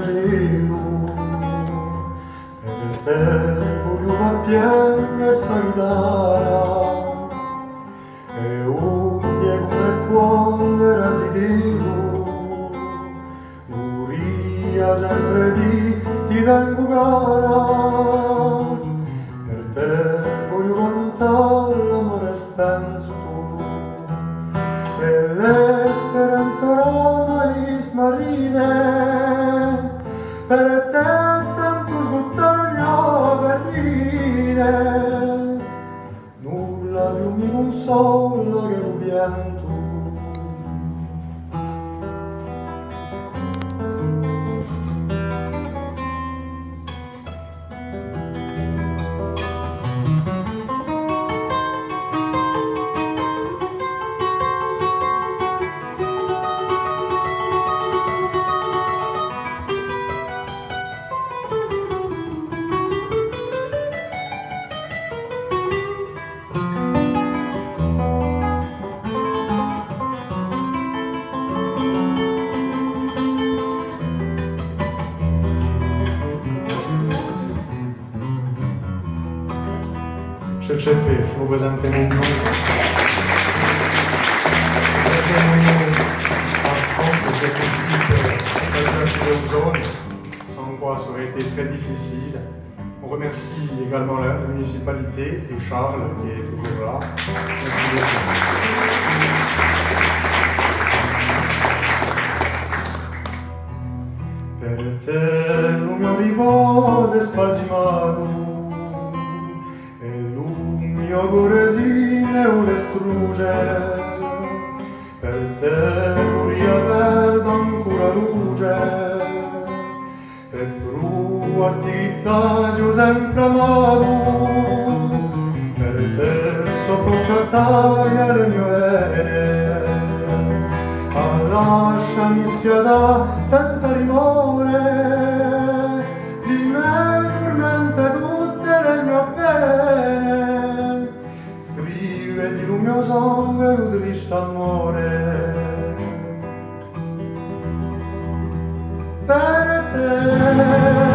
cielo. Per te voglio piena e solidara, e udie come quando era sidilo, Luria sempre ti tengo cara. Per te voglio cantare l'amore spenso, e le speranze oramai smarrite. Per te sento sbuttare il mio ferite, nulla più mi consola che il pianto. Ce c'è pesce, lo presente nel nome. Par contre, j'ai conçu que zones, sans quoi ça aurait été très difficile. On remercie également la municipalité et Charles qui est toujours là. Merci beaucoup. Per te il mio riposo è spasimato, mio cuoricino le strugge. Per te curia perdo ancora luce, per prua ti taglio sempre amato. Per te sopportata le mie vene, ma lasciami sfiatare senza rimore. Di me tormenta tutte le mie pene, scrive di lui mio sangue un triste amore. Per te